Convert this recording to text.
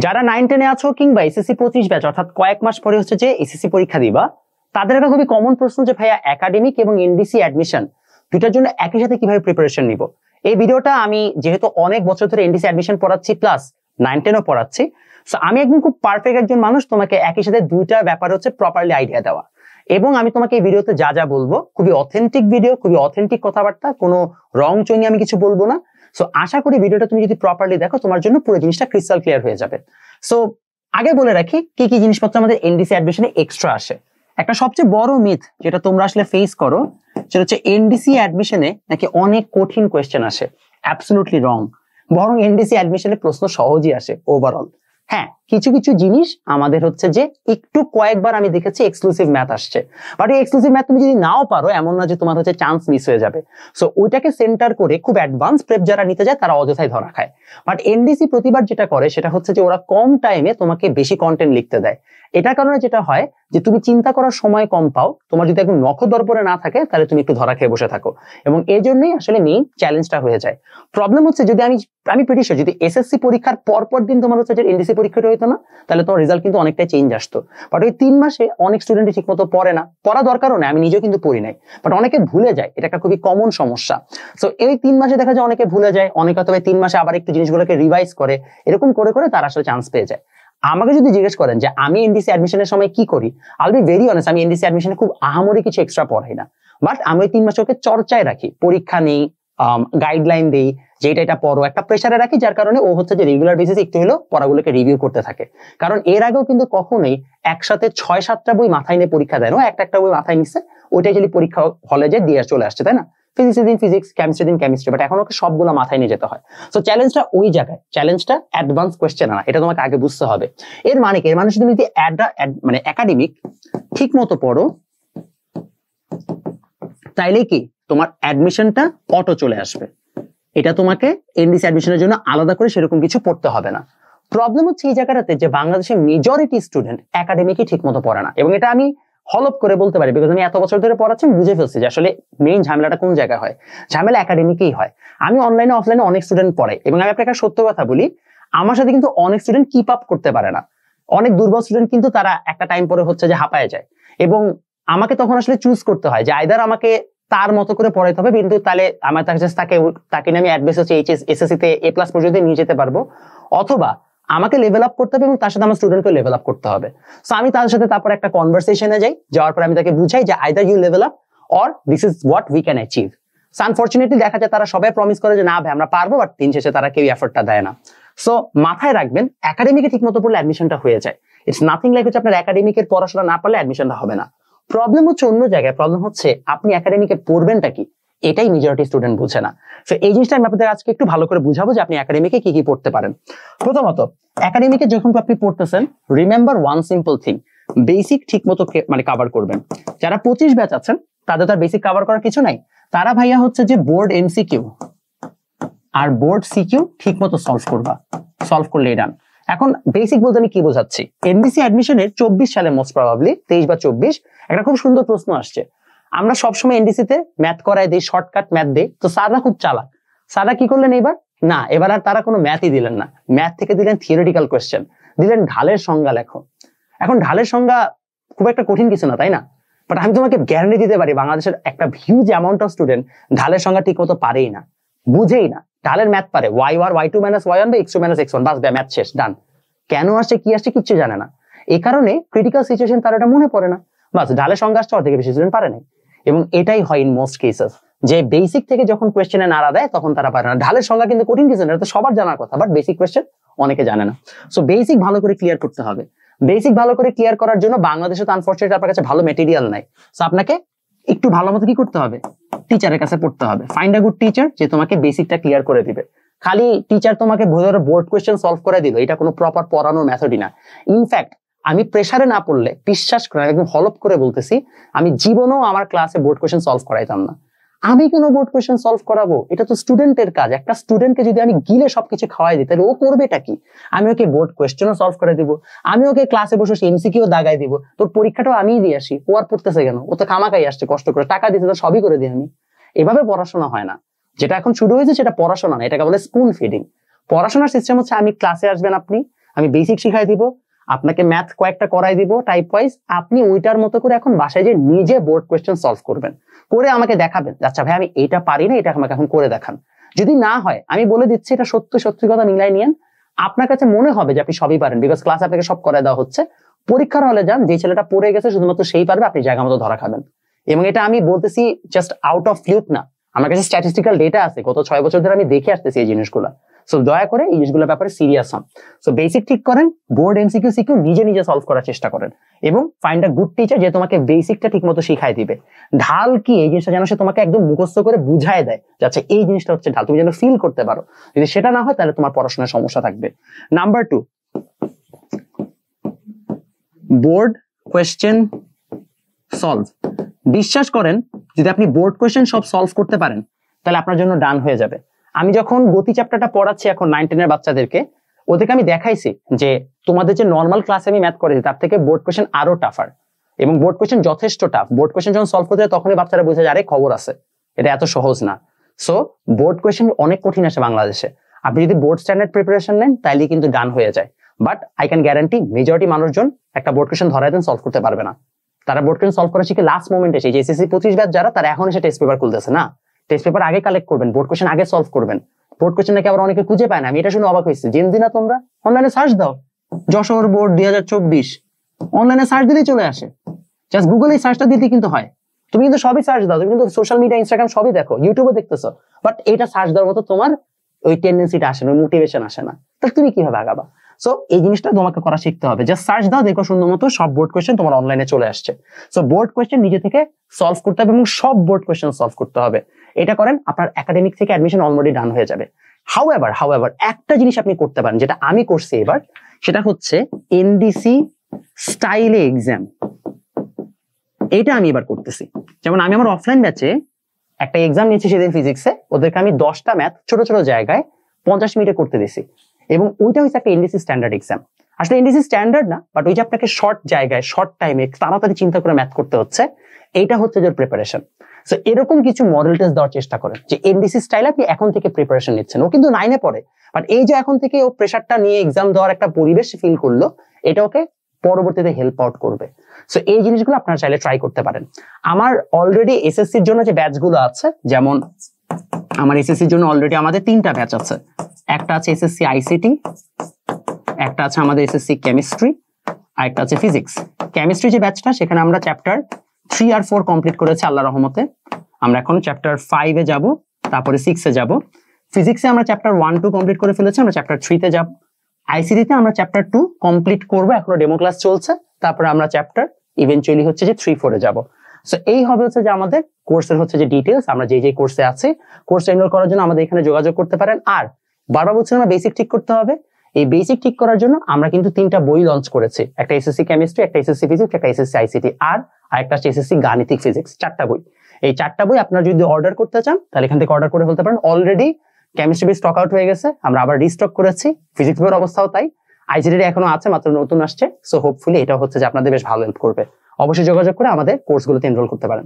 যারা 9-10 আছো কিংবা এসএসসি 25 ব্যাচ অর্থাৎ কয়েক মাস পরে হচ্ছে যে এসএসসি পরীক্ষা দিবা, তাদের একটা খুবই কমন প্রশ্ন যে ভাইয়া একাডেমিক এবং এনডিসি অ্যাডমিশন দুটার জন্য একই সাথে কিভাবে প্রিপারেশন নিব। এই ভিডিওটা আমি যেহেতু অনেক বছর ধরে এনডিসি অ্যাডমিশন পড়াচ্ছি প্লাস 9-10ও পড়াচ্ছি, সো আমি একদম খুব পারফেক্ট একজন মানুষ তোমাকে একই সাথে দুইটার ব্যাপার হচ্ছে প্রপারলি আইডিয়া দেওয়া। এবং আমি তোমাকে এই ভিডিওতে যা যা বলবো খুবই অথেন্টিক ভিডিও, খুবই অথেন্টিক কথাবার্তা, কোনো রং চঙ্গি আমি কিছু বলবো না। সো আশা করি ভিডিওটা তুমি যদি প্রপারলি দেখো তোমার জন্য পুরো জিনিসটা ক্রিস্টাল ক্লিয়ার হয়ে যাবে। সো আগে বলে রাখি কি কি জিনিসপত্র আমাদের এনডিসি অ্যাডমিশনে এক্সট্রা আসে। একটা সবচেয়ে বড় মিথ যেটা তোমরা আসলে ফেস করো সেটা হচ্ছে এনডিসি অ্যাডমিশনে নাকি অনেক কঠিন কোয়েশ্চেন আসে। অ্যাবসলিউটলি রং। বরং এনডিসি অ্যাডমিশনে প্রশ্ন সহজই আসে ওভারঅল। হ্যাঁ, কিছু কিছু জিনিস আমাদের হচ্ছে যে একটু কয়েকবার আমি দেখেছি এক্সক্লুসিভ ম্যাথ আসছে, বাট এই এক্সক্লুসিভ ম্যাথ তুমি যদি নাও পারো এমন না যে তোমার হচ্ছে চান্স মিস হয়ে যাবে। সো ওইটাকে সেন্টার করে খুব অ্যাডভান্স প্রেপ যারা নিতে যায় তারা অযথাই ধরা খায়। বাট এনডিসি প্রতিবার যেটা করে সেটা হচ্ছে যে ওরা কম টাইমে তোমাকে বেশি কন্টেন্ট লিখতে দেয়। এটার কারণে যেটা হয় যে তুমি চিন্তা করার সময় কম পাও, তোমার যদি একদম নখদর্পণে না থাকে তাহলে তুমি একটু ধরা খেয়ে বসে থাকো, এবং এই জন্যই আসলে মেইন চ্যালেঞ্জটা হয়ে যায়। প্রবলেম হচ্ছে যদি আমি প্রিটি শিওর যদি এসএসসি পরীক্ষার পর দিন তোমার হচ্ছে যে এনডিসি পরীক্ষাটা হইতো না তাহলে তোমার রেজাল্ট কিন্তু অনেকটাই চেঞ্জ আসতো। বাট ওই 3 মাসে অনেক স্টুডেন্টই ঠিক মতো পড়ে না, পড়া দরকারও নেই, আমি নিজেও কিন্তু পড়ি নাই, বাট অনেকে ভুলে যায়, এটা একটা খুবই কমন সমস্যা। সো এই 3 মাসে দেখা যায় অনেকে ভুলে যায়, অনেকে তবে 3 মাসে আবার একটু জিনিসগুলোকে রিভাইজ করে, এরকম করে করে তারা আসলে চান্স পেয়ে যায়। আমাকে যদি জিজ্ঞেস করেন যে আমি এনডিসি অ্যাডমিশনের সময় কি করি, I will be very honest, আমি এনডিসি অ্যাডমিশনে খুব আহামরি কিছু এক্সট্রা পড়াই না, বাট আমি ওই 3 মাসে ওকে চর্চায় রাখি, পরীক্ষা নেই, গাইডলাইন দেই যে এটা পড়ো, একটা প্রেসারে রাখি, যার কারণে ও হচ্ছে যে রেগুলার বেসিসে একটু হলেও পড়াগুলোকে রিভিউ করতে থাকে। কারণ এর আগেও কিন্তু কখনোই একসাথে 6-7টা বই মাথায় নিয়ে পরীক্ষা দেয় না, একটা বই মাথায় নিচ্ছে, ওইটাই যদি পরীক্ষা হলে যে দিয়ে চলে আসছে, তাই না? ফিজিক্সের দিন ফিজিক্স, কেমিস্ট্রির দিন কেমিস্ট্রি, বাট এখন ওকে সবগুলো মাথায় নিয়ে যেতে হয়। সো চ্যালেঞ্জটা ওই জায়গায়, চ্যালেঞ্জটা অ্যাডভান্স কোয়েশ্চেন না, এটা তোমাকে আগে বুঝতে হবে। এর মানে কি? এর মানে তুমি যদি মানে একাডেমিক ঠিক মতো পড়ো তাইলে কি তোমার অ্যাডমিশনটা অটো চলে আসবে। এটা তোমাকে এনডিসি অ্যাডমিশনের জন্য আলাদা করে সেরকম কিছু পড়তে হবে না। প্রবলেম হচ্ছে এই জায়গাটাতে যে বাংলাদেশের মেজরিটি স্টুডেন্ট একাডেমিকই ঠিক মতো পড়ে না, এবং এটা আমি হলপ করে বলতে পারি বিকজ আমি এত বছর ধরে পড়াচ্ছি, বুঝে ফেলছি যে আসলে মেইন ঝামেলাটা কোন জায়গায় হয়। ঝামেলা একাডেমিকেই হয়। আমি অনলাইনে অফলাইনে অনেক স্টুডেন্ট পড়াই, এবং আমি আপনাকে সত্য কথা বলি, আমার সাথে কিন্তু অনেক স্টুডেন্ট কিপ আপ করতে পারে না। অনেক দুর্বল স্টুডেন্ট কিন্তু তারা একটা টাইম পরে হচ্ছে যে হাঁপায় যায়, এবং আমাকে তখন আসলে চুজ করতে হয় যে আইদার আমাকে তার মতো করে পড়াইতে হবে, কিন্তু তাহলে আমার তাকে আমি অ্যাডভাইস হচ্ছে এইচএস এসএসসি তে A+ পর্যন্ত নিয়ে যেতে পারবো, অথবা আমাকে লেভেল আপ করতে হবে এবং তার সাথে আমার স্টুডেন্টকে লেভেল আপ করতে হবে। সো আমি তার সাথে তারপর একটা কনভারসেশনে যাই, যাওয়ার পর আমি তাকে বুঝাই যে either you level up or this is what we can achieve. So unfortunately দেখা যায় তারা সবাই প্রমিস করে যে না ভাই আমরা পারবো, বাট দিন শেষে তারা কেউ এফর্টটা দেয় না। সো মাথায় রাখবেন একাডেমিকে ঠিক মতো পড়লে অ্যাডমিশনটা হয়ে যায়। ইটস নাথিং লাইক হচ্ছে আপনার একাডেমিকের পড়াশোনা না পারলে অ্যাডমিশনটা হবে না। প্রবলেম হচ্ছে অন্য জায়গায়, প্রবলেম হচ্ছে আপনি একাডেমিকে পড়বেনটা কি, এটাই মেজরিটি স্টুডেন্ট বুঝে না। সো এই জিনিসটা আমি আপনাদের আজকে একটু ভালো করে বুঝাবো যে আপনি একাডেমিকে কি কি পড়তে পারেন। প্রথমত একাডেমিকে যখন আপনি পড়তেছেন, remember one simple thing, basic ঠিক মতো মানে কভার করবেন। যারা 25 ব্যাচ আছেন তাদের তার বেসিক কভার করার কিছু নাই, তারা ভাইয়া হচ্ছে যে বোর্ড এমসিকিউ আর বোর্ড সিকিউ ঠিক মতো সলভ করলেই ডান। এখন বেসিক বলতে আমি কি বোঝাচ্ছি, এনডিসি অ্যাডমিশনের 24 সালে মোস্ট প্রবাবলি 23 বা 24 একটা খুব সুন্দর প্রশ্ন আসছে। আমরা সবসময় এনডিসিতে ম্যাথ করাই দিই, শর্টকাট ম্যাথ দেই, তো স্যাররা খুব চালাক, স্যাররা কি করলেন এবার আর তারা কোনো ম্যাথই দিলেন না, ম্যাথ থেকে দিলেন থিওরিটিক্যাল কোয়েশ্চেন, দিলেন ঢালের সংজ্ঞা লেখো। এখন ঢালের সংজ্ঞা খুব একটা কঠিন কিছু না, তাই না? বাট আমি তোমাকে গ্যারান্টি দিতে পারি বাংলাদেশের একটা হিউজ অ্যামাউন্ট অফ স্টুডেন্ট ঢালের সংজ্ঞা ঠিক মতো পারেই না, বুঝেই না। ঢালের ম্যাথ পারে y1 y2 - y1 বা x2 - x1, বাস ম্যাথ শেষ, ডান। কেন আসছে কি আসছে কিচ্ছু জানে না, এই কারণে ক্রিটিক্যাল সিচুয়েশন তার এটা মনে পড়ে না, বাস ঢালের সংজ্ঞা আসছে, অর্ধেক বেশি স্টুডেন্ট পারে না। এবং এটাই হয় ইন মোস্ট কেসেস, যে বেসিক থেকে যখন কোয়েশ্চেনে নাড়া দেয় তখন তারা পারে না। ঢালের সংজ্ঞা কিন্তু কঠিন কিছু না, এটা তো সবার জানার কথা, বাট বেসিক কোয়েশ্চেন অনেকে জানে না। সো বেসিক ভালো করে ক্লিয়ার করতে হবে। বেসিক ভালো করে ক্লিয়ার করার জন্য বাংলাদেশে তো আনফরচুনেটলি আপনার কাছে ভালো মেটেরিয়াল নাই, সো আপনাকে একটু ভালো মতো কি করতে হবে, টিচারের কাছে পড়তে হবে। ফাইন্ড আ গুড টিচার যে তোমাকে বেসিকটা ক্লিয়ার করে দিবে। খালি টিচার তোমাকে বোর্ড কোয়েশ্চেন সলভ করে দিল, এটা কোনো প্রপার পড়ানোর মেথডই না। ইনফ্যাক্ট আমি প্রেসারে না পড়লে, বিশ্বাস করে একদম হলপ করে বলতেছি, আমি জীবনেও আমার ক্লাসে বোর্ড কোয়েশ্চেন সলভ করাইতাম না। আমি কেন বোর্ড কোয়েশ্চেন সলভ করাবো? এটা তো স্টুডেন্টের কাজ। একটা স্টুডেন্টকে যদি আমি গিলে সবকিছু খাওয়াই দিই তাহলে ও করবেটা কি? আমি ওকে বোর্ড কোয়েশ্চেনও সলভ করে দিব, আমি ওকে ক্লাসে বসে এমসিকিউ দাগাই দিব, তোর পরীক্ষাটাও আমিই দিয়ে আসি, ও আর পড়তেছে কেন? ও তো খামাকাই আসছে, কষ্ট করে টাকা দিতে তো সবই করে দিই আমি। এভাবে পড়াশোনা হয় না। যেটা এখন শুরু হয়েছে সেটা পড়াশোনা না, এটাকে বলে স্পুন ফিডিং। পড়াশোনার সিস্টেম হচ্ছে আমি ক্লাসে আসবেন, আপনি আমি বেসিক শিখাই দিব, আপনাকে ম্যাথ কয়েকটা করাই দিব টাইপ ওয়াইজ, আপনি ওইটার মতো করে এখন বাসায় যে নিজে বোর্ড কোয়েশ্চেন সলভ করবেন, করে আমাকে দেখাবেন আচ্ছা ভাই আমি এটা পারি না, এটা আমাকে এখন করে দেখান। যদি না হয় আমি বলে দিচ্ছি এটা সত্যি কথা মিলাই নিয়েন, আপনার কাছে মনে হবে যে আপনি সবই পারেন, বিকজ ক্লাস আপনাকে সব করে দেওয়া হচ্ছে। পরীক্ষার হলে যান, যে ছেলেটা পড়ে গেছে শুধুমাত্র সেই পারবে, আপনি জায়গা মতো ধরা খাবেন। এবং এটা আমি বলতেছি জাস্ট আউট অফ ফ্লুক না, আমার কাছে স্ট্যাটিস্টিক্যাল ডেটা আছে, গত 6 বছর ধরে আমি দেখে আসতেছি এই জিনিসগুলো। সো দয়া করে এই জিনিসগুলোর ব্যাপারে সিরিয়াস হন। সো বেসিক ঠিক করেন, বোর্ড এমসিকিউ সিকিউ নিজে সলভ করার চেষ্টা করেন, এবং ফাইন্ড আ গুড টিচার যে তোমাকে বেসিকটা ঠিক মতো শিখাই দিবে। ঢাল কি এই জিনিসটা যেন সে তোমাকে একদম মুখস্থ করে বুঝায় দেয়, যাচ্ছে এই জিনিসটা হচ্ছে ঢাল, তুমি যেন ফিল করতে পারো। যদি সেটা না হয় তাহলে তোমার পড়াশোনার সমস্যা থাকবে। Number 2, board question solve. বিশ্বাস করেন যদি আপনি বোর্ড কোয়েশ্চেন সব সলভ করতে পারেন তাহলে আপনার জন্য ডান হয়ে যাবে। আমি যখন গতি চ্যাপ্টারটা পড়াচ্ছি এখন 9-10 এর বাচ্চাদেরকে, ওদেরকে আমি দেখাইছি যে তোমাদের যে নর্মাল ক্লাসে আমি ম্যাথ করেছি তার থেকে বোর্ড কোয়েশ্চেন আরো টাফার, এবং বোর্ড কোয়েশ্চেন যথেষ্ট টাফ। বোর্ড কোয়েশ্চেন যখন সলভ করতে যায় তখনই বাচ্চারা বুঝে যায় আরে খবর আছে, এটা এত সহজ না। সো বোর্ড কোয়েশ্চেন অনেক কঠিন আসে বাংলাদেশে, আপনি যদি বোর্ড স্ট্যান্ডার্ড প্রিপারেশন নেন তাহলে কিন্তু ডান হয়ে যায়। But I can guarantee majority মানুষজন একটা বোর্ড কোয়েশ্চেন ধরাই দেন সলভ করতে পারবে না। তারা বোর্ড কোয়েশ্চেন সলভ করা শিখে লাস্ট মোমেন্টে এসে, এসএসসি 25 ব্যাচ যারা, তারা এখন এসে টেস্ট পেপার খুলতেছে না। টেস্ট পেপার আগে কালেক্ট করবেন, বোর্ড কোয়েশ্চেন আগে সলভ করবেন। বোর্ড কোয়েশ্চেন নাকি আবার অনেকে খুঁজে পায় না, আমি এটা শুনে অবাক হয়েছি। জেনজি না তোমরা? অনলাইনে সার্চ দাও যশোর বোর্ড 2024, অনলাইনে সার্চ দিলেই চলে আসে। জাস্ট গুগলে সার্চটা দিতে কিন্তু হয়, তুমি কিন্তু সবই সার্চ দাও, তুমি কিন্তু সোশ্যাল মিডিয়া ইনস্টাগ্রাম সবই দেখো, ইউটিউবে দেখতেছো, বাট এটা সার্চ দেওয়ার মতো তোমার ওই টেন্ডেন্সিটা আসে না, ওই মোটিভেশন আসে না, তাহলে তুমি কিভাবে আগাবা? সো এই জিনিসটা তোমাকে করা শিখতে হবে। জাস্ট সার্চ দাও, দেখো সুন্দর মতো সব বোর্ড কোয়েশ্চেন তোমার অনলাইনে চলে আসছে। সো বোর্ড কোয়েশ্চেন নিজে থেকে সলভ করতে হবে, এবং সব বোর্ড কোয়েশ্চেন সলভ করতে হবে। এটা করেন, আপনার একাডেমিক থেকে অ্যাডমিশন অলরেডি ডান হয়ে যাবে। হাউএভার একটা জিনিস আপনি করতে পারেন, যেটা আমি করছি এবার, সেটা হচ্ছে এনডিসি স্টাইলে এক্সাম। এটা আমি এবার করতেছি। যেমন আমি আমার অফলাইন ব্যাচে একটা এক্সাম নিয়েছি সেদিন ফিজিক্সে, ওদেরকে আমি 10টা ম্যাথ ছোট জায়গায় 50 মিনিটে করতে দিছি, এবং ওইটা হচ্ছে একটা এনডিসি স্ট্যান্ডার্ড এক্সাম। আসলে এনডিসি স্ট্যান্ডার্ড না, বাট ওই যে আপনাকে শর্ট জায়গায় শর্ট টাইমে তাড়াতাড়ি চিন্তা করে ম্যাথ করতে হচ্ছে, এইটা হচ্ছে যে প্রিপারেশন। সো এরকম কিছু মডেল টেস্ট দেওয়ার চেষ্টা করেন, যে এনডিসি স্টাইলে আপনি এখন থেকে প্রিপারেশন নিচ্ছেন। ও কিন্তু 9-এ পড়ে, বাট এই যে এখন থেকে ও প্রেশারটা নিয়ে এক্সাম দেওয়ার একটা পরিবেশ ফিল করলো, এটা ওকে পরবর্তীতে হেল্প আউট করবে। সো এই জিনিসগুলো আপনারা চাইলে ট্রাই করতে পারেন। আমার অলরেডি এসএসসির জন্য যে ব্যাচগুলো আছে, যেমন আমার এসএসসির জন্য অলরেডি আমাদের 3টা ব্যাচ আছে। একটা আছে এসএসসি আইসিটি, একটা আছে আমাদের এসএসসি কেমিস্ট্রি, আর একটা আছে ফিজিক্স। কেমিস্ট্রি যে ব্যাচটা, সেখানে আমরা চ্যাপ্টার 3 আর 4 কমপ্লিট করেছি আল্লাহর রহমতে। আমরা এখন চ্যাপ্টার 5-এ যাব, তারপরে 6-এ যাব। ফিজিক্সে আমরা চ্যাপ্টার 1-2 কমপ্লিট করে ফেলেছি, আমরা চ্যাপ্টার 3-তে যাব। আইসিটিতে আমরা চ্যাপ্টার 2 কমপ্লিট করবো, এখনো ডেমো ক্লাস চলছে। তারপরে আমরা চ্যাপ্টার ইভেন্চুয়ালি হচ্ছে যে 3-4-এ যাব। সো এই হবে হচ্ছে যে আমাদের কোর্সের হচ্ছে যে ডিটেলস, আমরা যে কোর্সে আছি, কোর্সে এনরোল করার জন্য আমাদের এখানে যোগাযোগ করতে পারেন। আর বারবার বলছিলাম না বেসিক ঠিক করতে হবে, এই বেসিক ঠিক করার জন্য আমরা কিন্তু 3টা বই লঞ্চ করেছি, একটা এসএসসি কেমিস্ট্রি, একটা এসএসসি ফিজিক্স, একটা এসএসসি আইসিটি, আর আরেকটা হচ্ছে এসএসসি গাণিতিক ফিজিক্স। 4টা বই। এই 4টা বই আপনারা যদি অর্ডার করতে চান তাহলে এখান থেকে অর্ডার করে ফেলতে পারেন। অলরেডি কেমিস্ট্রি বই স্টক আউট হয়ে গেছে, আমরা আবার রিস্টক করেছি। ফিজিক্স বইয়ের অবস্থাও তাই, আইসিটি এখনো আছে, মাত্র নতুন আসছে। সো হোপফুলি এটা হচ্ছে যে আপনাদের বেশ ভালো হেল্প করবে। অবশ্যই যোগাযোগ করে আমাদের কোর্সগুলোতে এনরোল করতে পারেন।